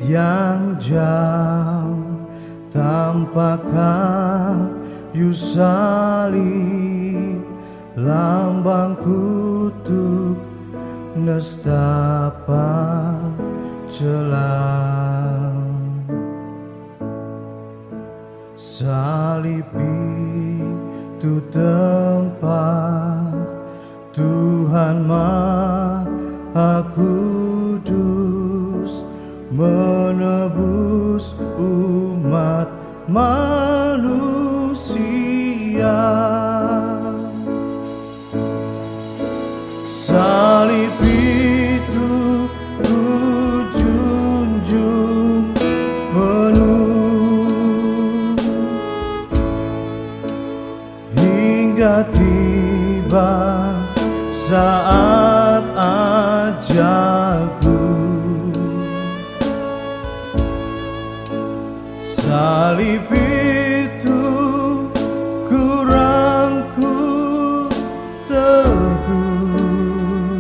yang jauh tanpa kayu salib, lambang kutuk nestapa celah. Salib itu tempat Tuhan Maha Kudus menebus umat manusia. Salib itu ku junjung penuh hingga tiba saat ajalku. Salib itu ku rangkul teguh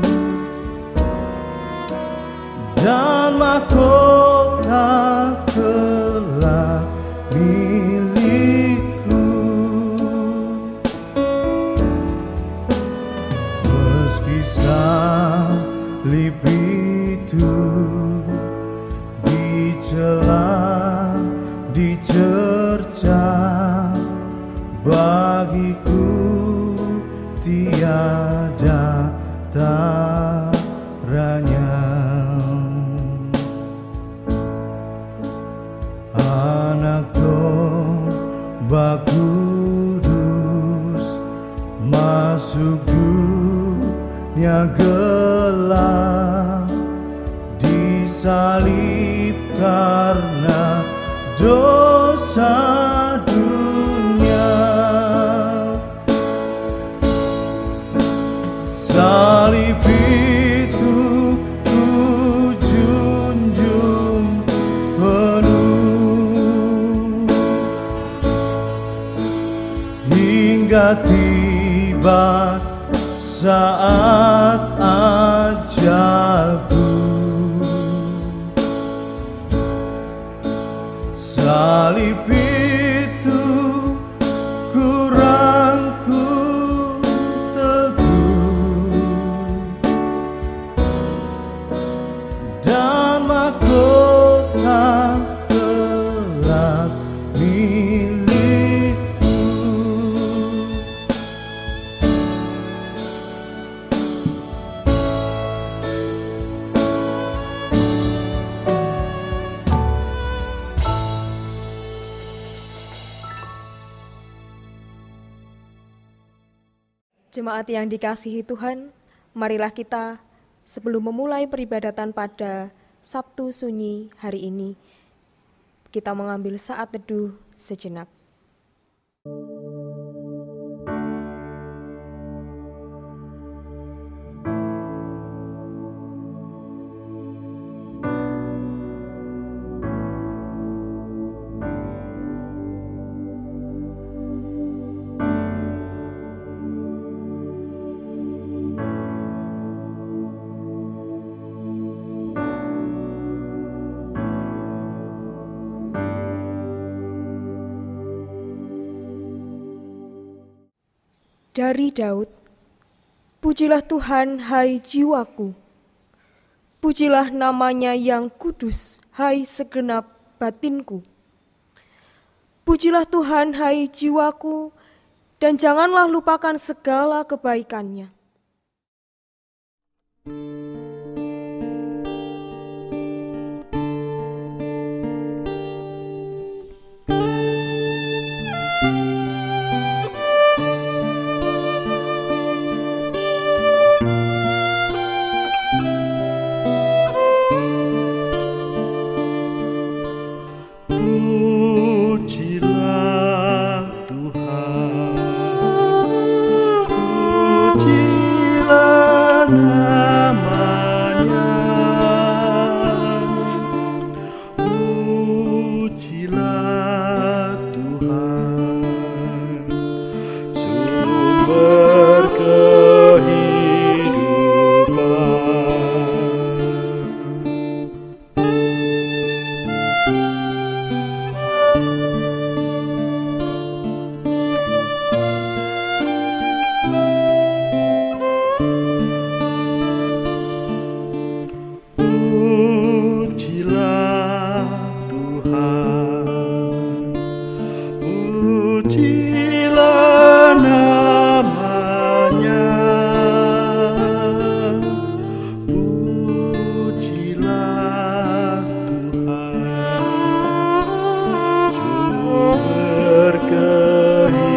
dan mahkota kelak milikku. Meski salib itu dicela, dicerca, bagiku tiada taranya. Anak domba kudus masuk dunia gelap, disalib karena dosa dunia. Salib itu ku junjung penuh hingga tiba saat ajalku. Salib itu ku rangkul teguh dan mahkota kelak milikku. Jemaat yang dikasihi Tuhan, marilah kita sebelum memulai peribadatan pada Sabtu Sunyi hari ini, kita mengambil saat teduh sejenak. Dari Daud, pujilah Tuhan hai jiwaku, pujilah namanya yang kudus hai segenap batinku. Pujilah Tuhan hai jiwaku, dan janganlah lupakan segala kebaikannya. Pujilah nama pujilah namanya, pujilah Tuhan, sumber kehidupan.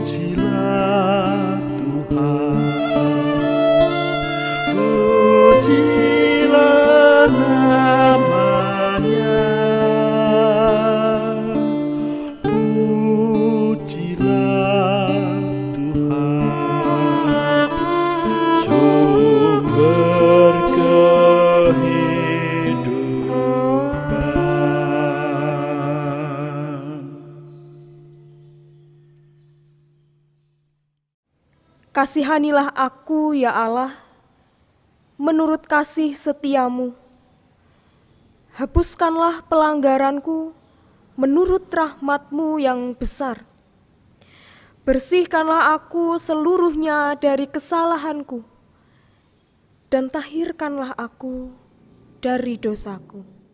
Pujilah Tuhan, pujilah namanya, pujilah Tuhan, sumber kehidupan. Kasihanilah aku, ya Allah, menurut kasih setiamu. Hapuskanlah pelanggaranku menurut rahmat-Mu yang besar. Bersihkanlah aku seluruhnya dari kesalahanku, dan tahirkanlah aku dari dosaku.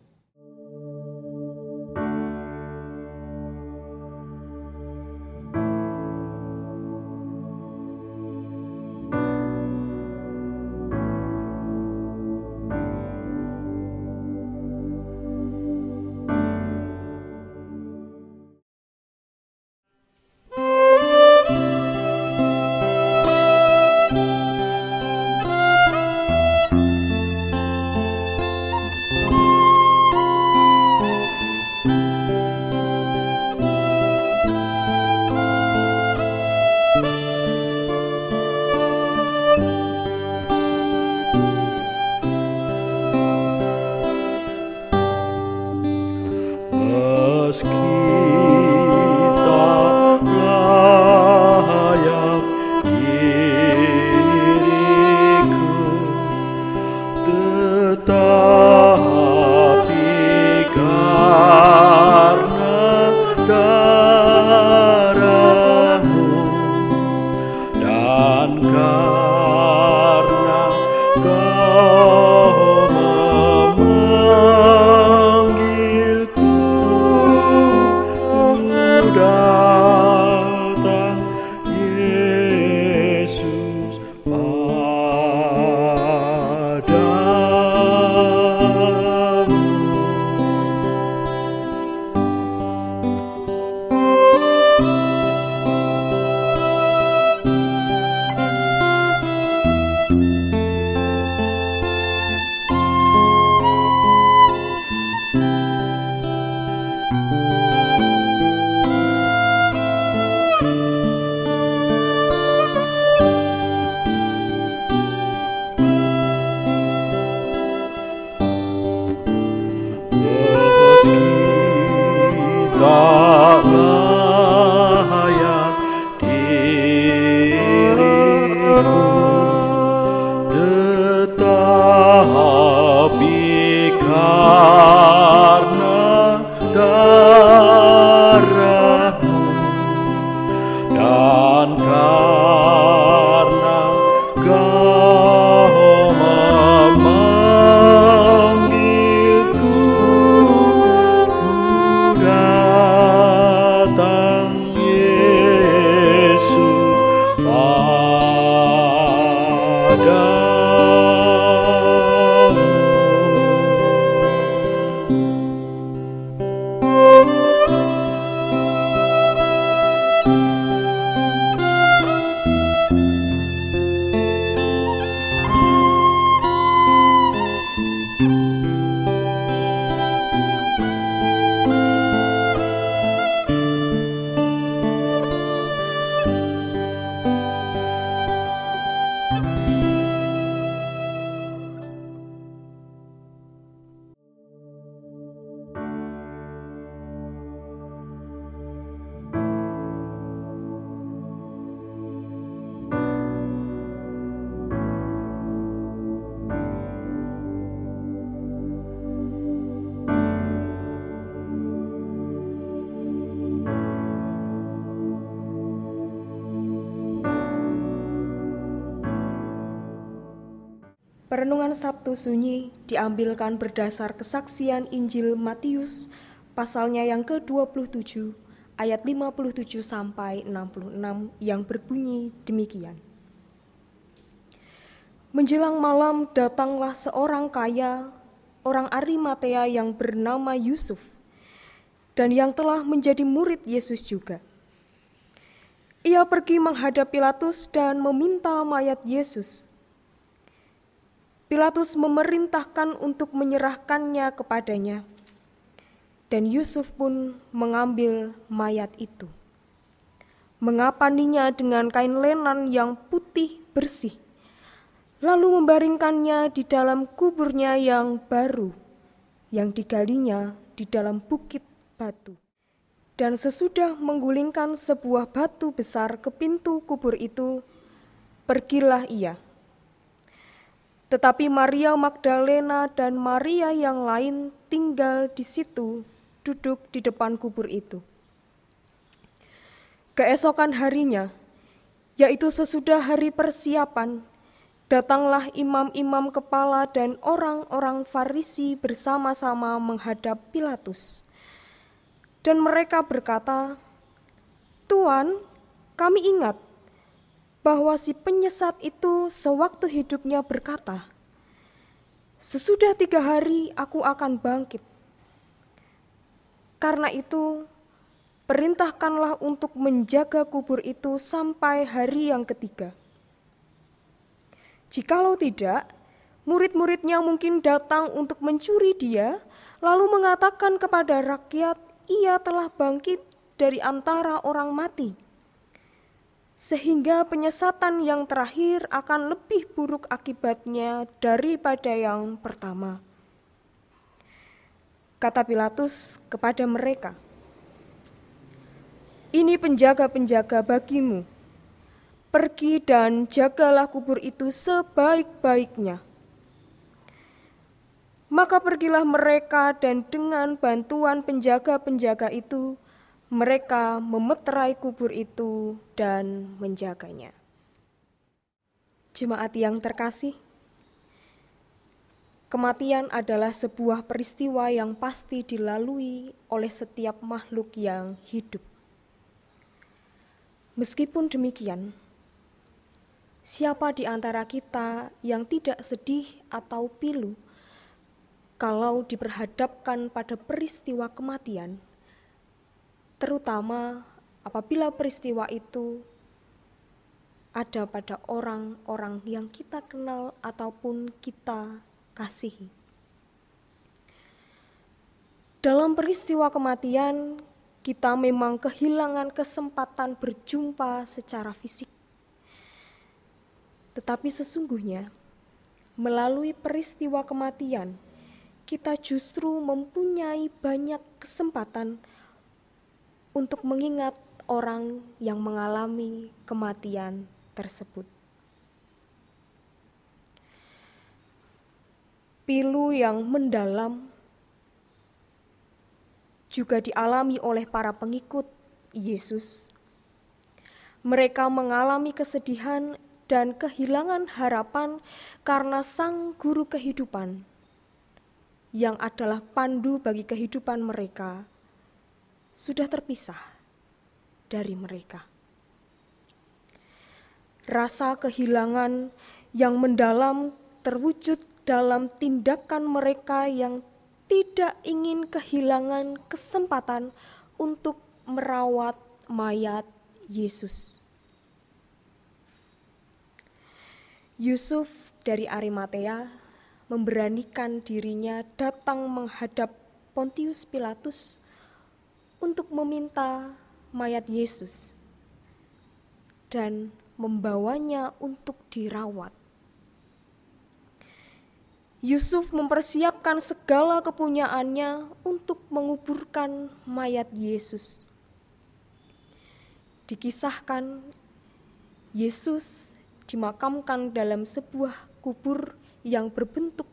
Meski tak layak diriku, tetapi karena darah-Mu dan karena Kau memanggilku, ku datang, Yesus, padamu. Meski tak layak diriku, tetapi karena darah-Mu dan karena Kau memanggilku, ku datang, Renungan Sabtu Sunyi diambilkan berdasar kesaksian Injil Matius pasalnya yang ke-27 ayat 57 sampai 66 yang berbunyi demikian. Menjelang malam datanglah seorang kaya, orang Arimatea yang bernama Yusuf, dan yang telah menjadi murid Yesus juga. Ia pergi menghadap Pilatus dan meminta mayat Yesus. Pilatus memerintahkan untuk menyerahkannya kepadanya, dan Yusuf pun mengambil mayat itu. Mengapaninya dengan kain lenan yang putih bersih, lalu membaringkannya di dalam kuburnya yang baru, yang digalinya di dalam bukit batu. Dan sesudah menggulingkan sebuah batu besar ke pintu kubur itu, pergilah ia. Tetapi Maria Magdalena dan Maria yang lain tinggal di situ, duduk di depan kubur itu. Keesokan harinya, yaitu sesudah hari persiapan, datanglah imam-imam kepala dan orang-orang Farisi bersama-sama menghadap Pilatus. Dan mereka berkata, "Tuan, kami ingat bahwa si penyesat itu sewaktu hidupnya berkata, 'Sesudah 3 hari aku akan bangkit.' Karena itu, perintahkanlah untuk menjaga kubur itu sampai hari yang ketiga. Jikalau tidak, murid-muridnya mungkin datang untuk mencuri dia, lalu mengatakan kepada rakyat, 'Ia telah bangkit dari antara orang mati.' Sehingga penyesatan yang terakhir akan lebih buruk akibatnya daripada yang pertama." Kata Pilatus kepada mereka, "Ini penjaga-penjaga bagimu. Pergi dan jagalah kubur itu sebaik-baiknya." Maka pergilah mereka, dan dengan bantuan penjaga-penjaga itu, mereka memeterai kubur itu dan menjaganya. Jemaat yang terkasih, kematian adalah sebuah peristiwa yang pasti dilalui oleh setiap makhluk yang hidup. Meskipun demikian, siapa di antara kita yang tidak sedih atau pilu kalau diperhadapkan pada peristiwa kematian, terutama apabila peristiwa itu ada pada orang-orang yang kita kenal ataupun kita kasihi. Dalam peristiwa kematian, kita memang kehilangan kesempatan berjumpa secara fisik. Tetapi sesungguhnya, melalui peristiwa kematian, kita justru mempunyai banyak kesempatan untuk mengingat orang yang mengalami kematian tersebut. Pilu yang mendalam juga dialami oleh para pengikut Yesus. Mereka mengalami kesedihan dan kehilangan harapan karena Sang Guru kehidupan, yang adalah pandu bagi kehidupan mereka, sudah terpisah dari mereka. Rasa kehilangan yang mendalam terwujud dalam tindakan mereka yang tidak ingin kehilangan kesempatan untuk merawat mayat Yesus. Yusuf dari Arimatea memberanikan dirinya datang menghadap Pontius Pilatus untuk meminta mayat Yesus dan membawanya untuk dirawat. Yusuf mempersiapkan segala kepunyaannya untuk menguburkan mayat Yesus. Dikisahkan, Yesus dimakamkan dalam sebuah kubur yang berbentuk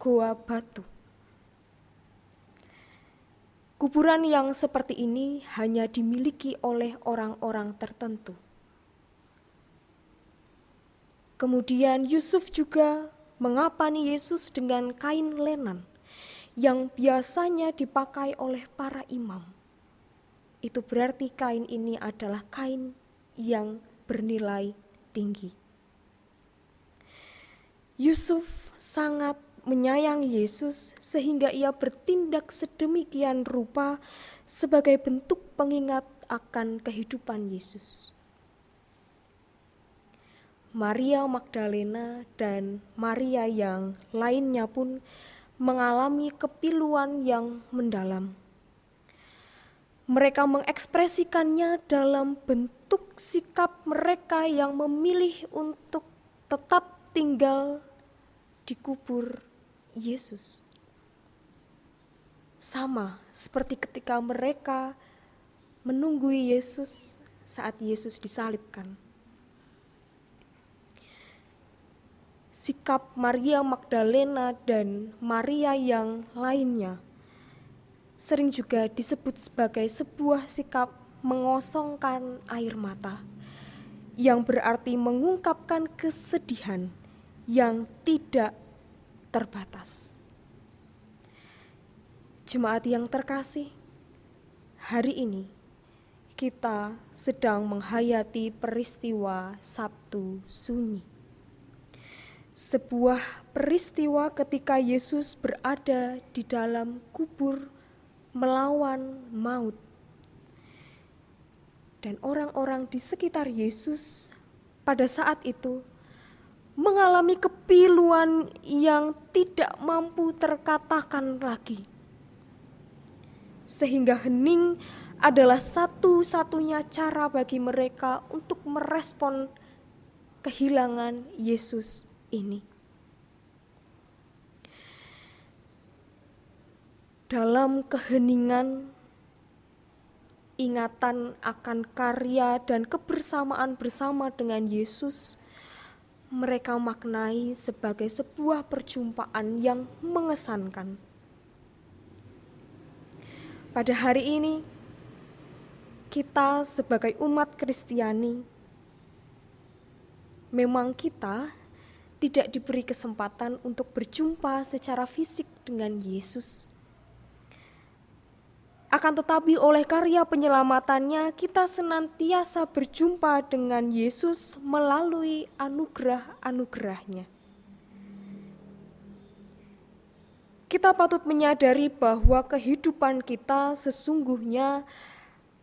goa batu. Kuburan yang seperti ini hanya dimiliki oleh orang-orang tertentu. Kemudian Yusuf juga mengapani Yesus dengan kain lenan yang biasanya dipakai oleh para imam. Itu berarti kain ini adalah kain yang bernilai tinggi. Yusuf sangat menyayangi Yesus sehingga ia bertindak sedemikian rupa sebagai bentuk pengingat akan kehidupan Yesus. Maria Magdalena dan Maria yang lainnya pun mengalami kepiluan yang mendalam. Mereka mengekspresikannya dalam bentuk sikap mereka yang memilih untuk tetap tinggal di kubur Yesus. Sama seperti ketika mereka menunggu Yesus saat Yesus disalibkan. Sikap Maria Magdalena dan Maria yang lainnya sering juga disebut sebagai sebuah sikap mengosongkan air mata, yang berarti mengungkapkan kesedihan yang tidak terbatas. Jemaat yang terkasih, hari ini kita sedang menghayati peristiwa Sabtu Sunyi. Sebuah peristiwa ketika Yesus berada di dalam kubur melawan maut. Dan orang-orang di sekitar Yesus pada saat itu mengalami kepiluan yang tidak mampu terkatakan lagi. Sehingga hening adalah satu-satunya cara bagi mereka untuk merespon kehilangan Yesus ini. Dalam keheningan, ingatan akan karya dan kebersamaan bersama dengan Yesus, mereka maknai sebagai sebuah perjumpaan yang mengesankan. Pada hari ini, kita sebagai umat Kristiani, memang kita tidak diberi kesempatan untuk berjumpa secara fisik dengan Yesus. Akan tetapi oleh karya penyelamatannya, kita senantiasa berjumpa dengan Yesus melalui anugerah-anugerahnya. Kita patut menyadari bahwa kehidupan kita sesungguhnya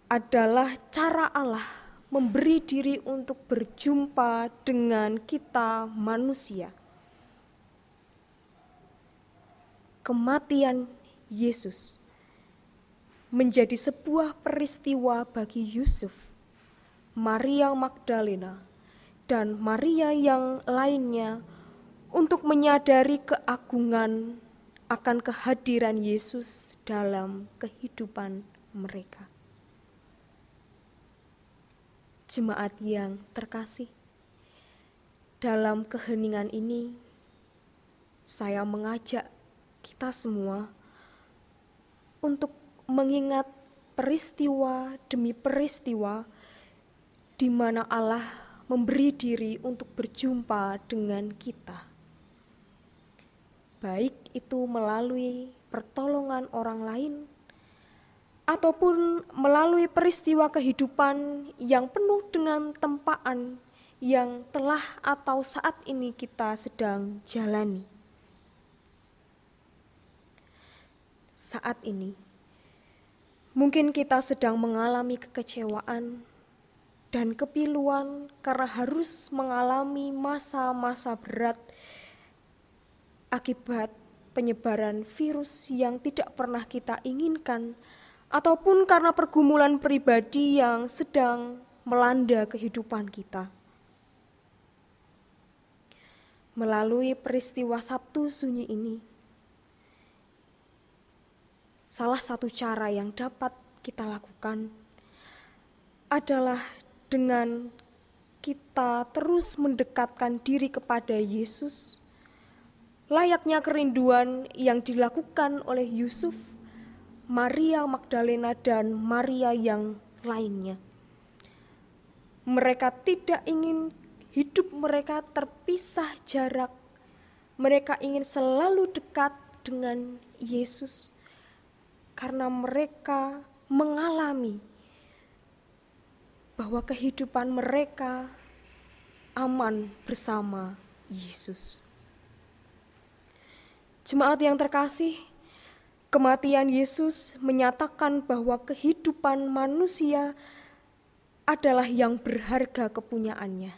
adalah cara Allah memberi diri untuk berjumpa dengan kita manusia. Kematian Yesus menjadi sebuah peristiwa bagi Yusuf, Maria Magdalena, dan Maria yang lainnya untuk menyadari keagungan akan kehadiran Yesus dalam kehidupan mereka. Jemaat yang terkasih, dalam keheningan ini, saya mengajak kita semua untuk mengingat peristiwa demi peristiwa di mana Allah memberi diri untuk berjumpa dengan kita. Baik itu melalui pertolongan orang lain, ataupun melalui peristiwa kehidupan yang penuh dengan tempaan yang telah atau saat ini kita sedang jalani. Saat ini, mungkin kita sedang mengalami kekecewaan dan kepiluan karena harus mengalami masa-masa berat akibat penyebaran virus yang tidak pernah kita inginkan, ataupun karena pergumulan pribadi yang sedang melanda kehidupan kita. Melalui peristiwa Sabtu Sunyi ini, salah satu cara yang dapat kita lakukan adalah dengan kita terus mendekatkan diri kepada Yesus, layaknya kerinduan yang dilakukan oleh Yusuf, Maria Magdalena, dan Maria yang lainnya. Mereka tidak ingin hidup mereka terpisah jarak Mereka ingin selalu dekat dengan Yesus karena mereka mengalami bahwa kehidupan mereka aman bersama Yesus. Jemaat yang terkasih, kematian Yesus menyatakan bahwa kehidupan manusia adalah yang berharga kepunyaannya.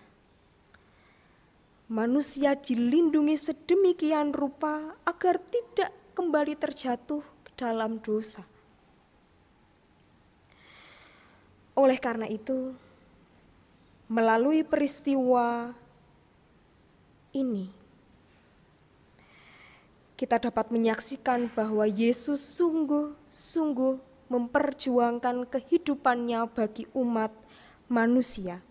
Manusia dilindungi sedemikian rupa agar tidak kembali terjatuh ke dalam dosa. Oleh karena itu, melalui peristiwa ini, kita dapat menyaksikan bahwa Yesus sungguh-sungguh memperjuangkan kehidupannya bagi umat manusia.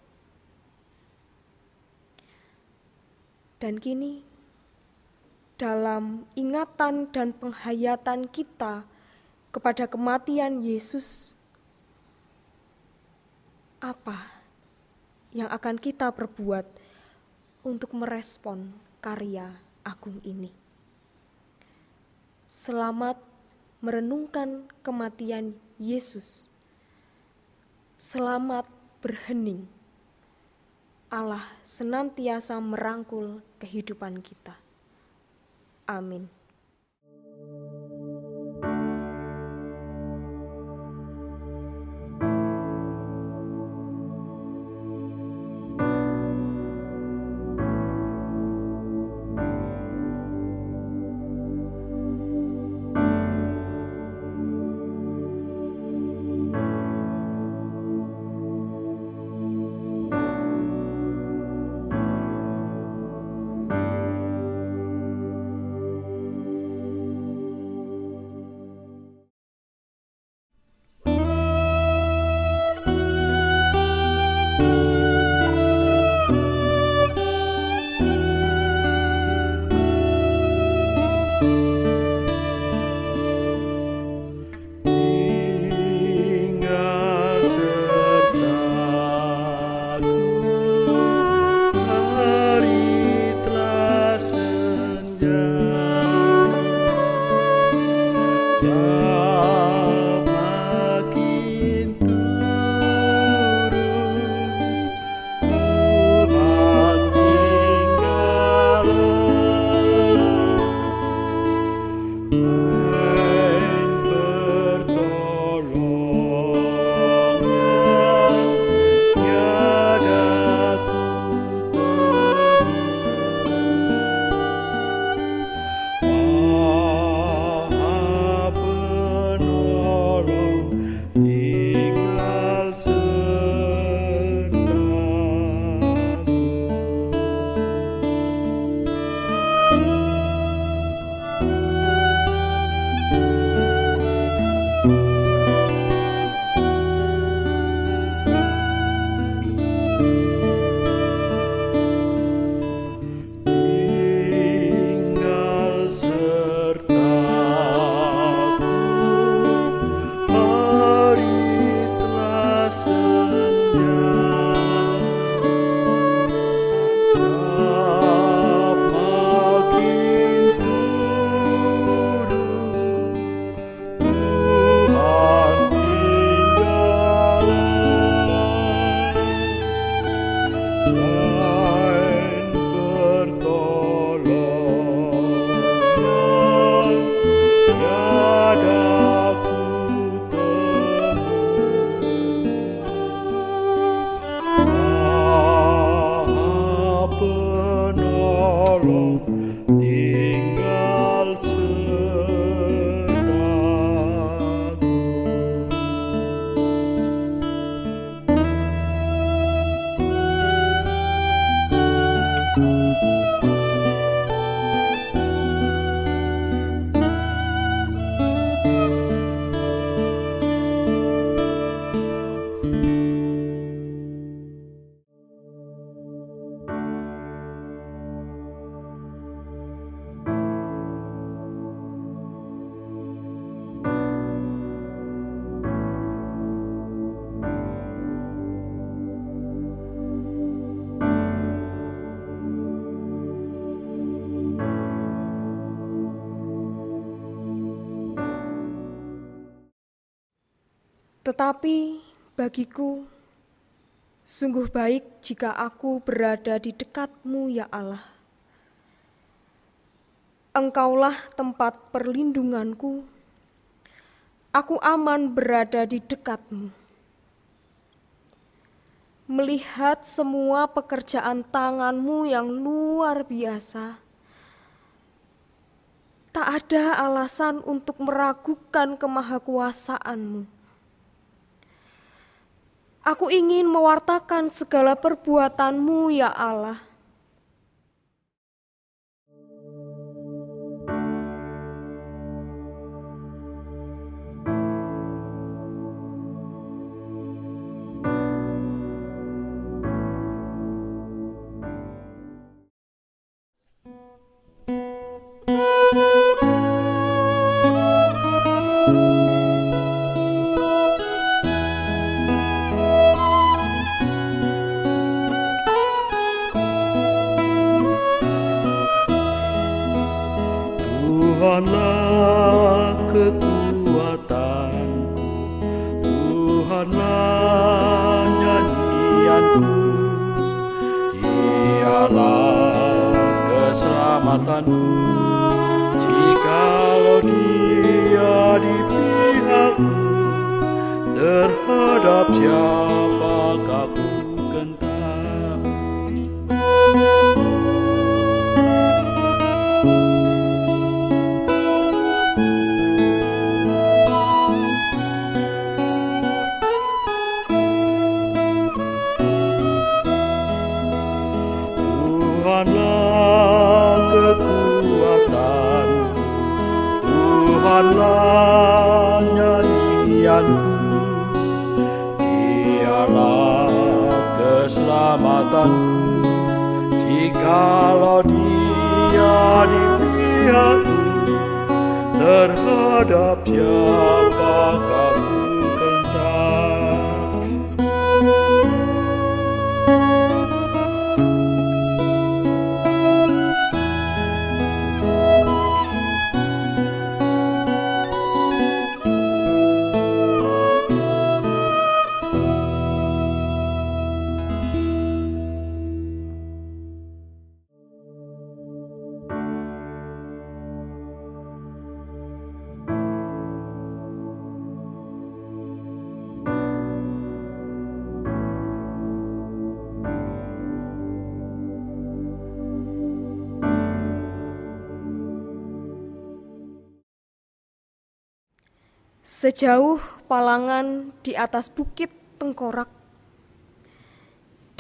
Dan kini, dalam ingatan dan penghayatan kita kepada kematian Yesus, apa yang akan kita perbuat untuk merespon karya agung ini? Selamat merenungkan kematian Yesus. Selamat berhening. Allah senantiasa merangkul kehidupan kita. Amin. Tetapi bagiku, sungguh baik jika aku berada di dekat-Mu, ya Allah. Engkaulah tempat perlindunganku. Aku aman berada di dekat-Mu. Melihat semua pekerjaan tangan-Mu yang luar biasa, tak ada alasan untuk meragukan kemahakuasaan-Mu. Aku ingin mewartakan segala perbuatan-Mu, ya Allah. Tuhanlah kekuatanku, Tuhanlah nyanyianku, Dialah keselamatanku. Jikalau Dia di pihakku, terhadap siapakah ku gentar? Tuhanlah kekuatanku, Tuhanlah nyanyianku, Dialah keselamatanku. Jikalau Dia di pihakku, terhadap siapakah ku gentar? Sejauh palangan di atas bukit tengkorak,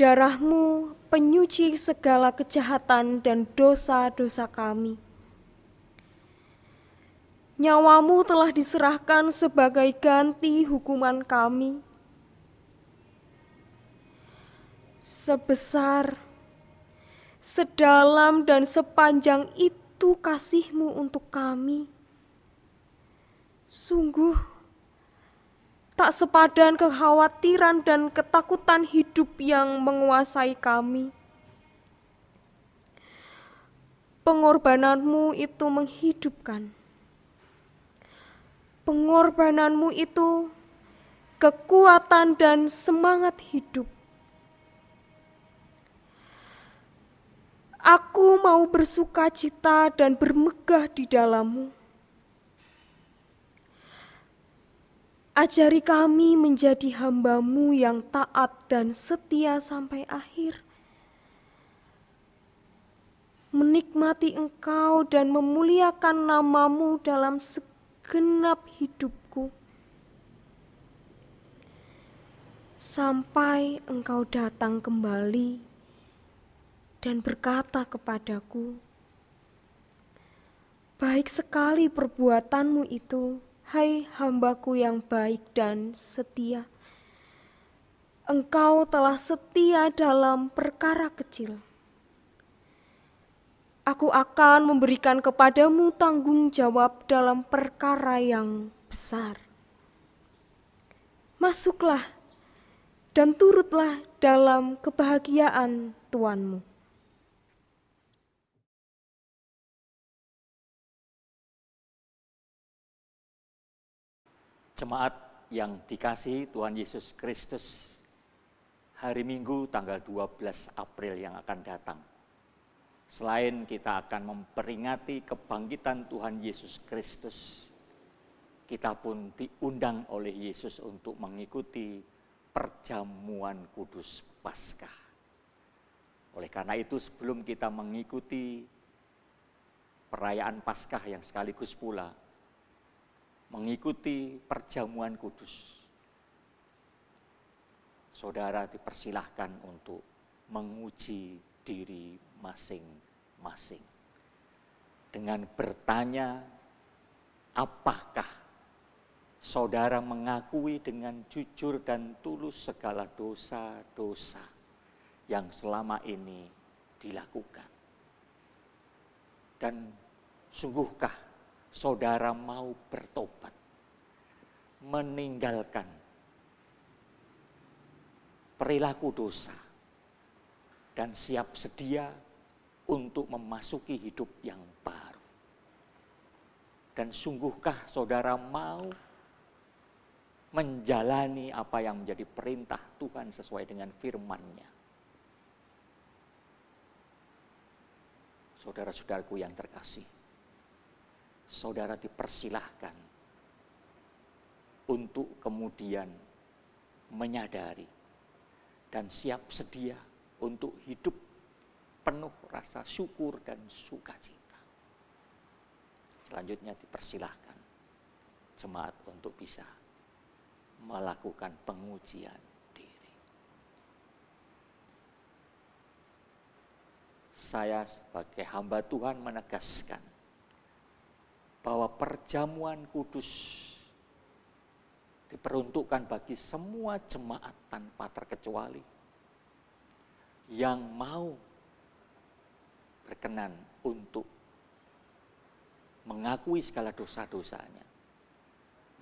darah-Mu penyuci segala kejahatan dan dosa-dosa kami. Nyawa-Mu telah diserahkan sebagai ganti hukuman kami. Sebesar, sedalam dan sepanjang itu kasih-Mu untuk kami. Sungguh, tak sepadan kekhawatiran dan ketakutan hidup yang menguasai kami. Pengorbanan-Mu itu menghidupkan. Pengorbanan-Mu itu kekuatan dan semangat hidup. Aku mau bersukacita dan bermegah di dalam-Mu. Ajari kami menjadi hamba-Mu yang taat dan setia sampai akhir. Menikmati Engkau dan memuliakan nama-Mu dalam segenap hidupku. Sampai Engkau datang kembali dan berkata kepadaku, "Baik sekali perbuatan-Mu itu, hai hamba-Ku yang baik dan setia. Engkau telah setia dalam perkara kecil. Aku akan memberikan kepadamu tanggung jawab dalam perkara yang besar. Masuklah dan turutlah dalam kebahagiaan Tuanmu." Jemaat yang dikasihi Tuhan Yesus Kristus, hari Minggu tanggal 12 April yang akan datang, selain kita akan memperingati kebangkitan Tuhan Yesus Kristus, kita pun diundang oleh Yesus untuk mengikuti perjamuan kudus Paskah. Oleh karena itu, sebelum kita mengikuti perayaan Paskah yang sekaligus pula mengikuti perjamuan kudus, saudara dipersilahkan untuk menguji diri masing-masing dengan bertanya, apakah saudara mengakui dengan jujur dan tulus segala dosa-dosa yang selama ini dilakukan? Dan sungguhkah saudara mau bertobat, meninggalkan perilaku dosa, dan siap sedia untuk memasuki hidup yang baru? Dan sungguhkah saudara mau menjalani apa yang menjadi perintah Tuhan sesuai dengan firman-Nya? Saudara-saudaraku yang terkasih, saudara dipersilahkan untuk kemudian menyadari dan siap sedia untuk hidup penuh rasa syukur dan sukacita. Selanjutnya dipersilahkan jemaat untuk bisa melakukan pengujian diri. Saya sebagai hamba Tuhan menegaskan bahwa perjamuan kudus diperuntukkan bagi semua jemaat tanpa terkecuali yang mau berkenan untuk mengakui segala dosa-dosanya,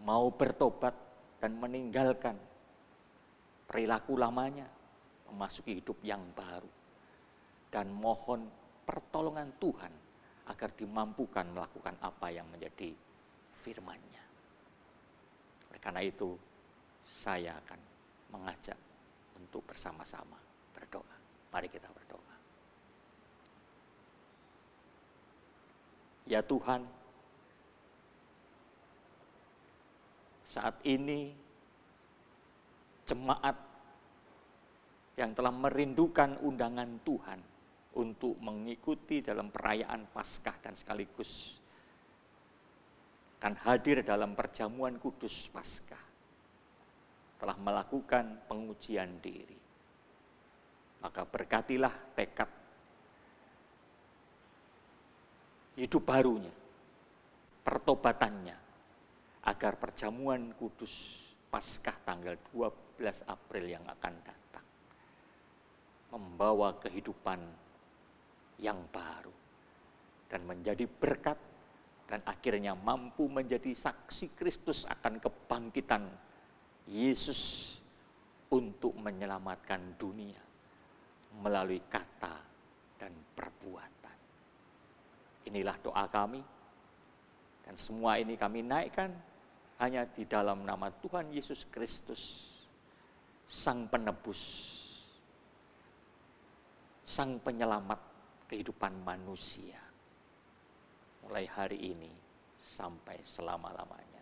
mau bertobat dan meninggalkan perilaku lamanya, memasuki hidup yang baru, dan mohon pertolongan Tuhan agar dimampukan melakukan apa yang menjadi firman-Nya. Oleh karena itu, saya akan mengajak untuk bersama-sama berdoa. Mari kita berdoa. Ya Tuhan, saat ini jemaat yang telah merindukan undangan Tuhan untuk mengikuti dalam perayaan Paskah dan sekaligus akan hadir dalam perjamuan kudus Paskah, telah melakukan pengujian diri. Maka berkatilah tekad hidup barunya, pertobatannya, agar perjamuan kudus Paskah tanggal 12 April yang akan datang membawa kehidupan yang baru dan menjadi berkat, dan akhirnya mampu menjadi saksi Kristus akan kebangkitan Yesus untuk menyelamatkan dunia melalui kata dan perbuatan. Inilah doa kami, dan semua ini kami naikkan hanya di dalam nama Tuhan Yesus Kristus, Sang Penebus, Sang Penyelamat kehidupan manusia, mulai hari ini sampai selama-lamanya.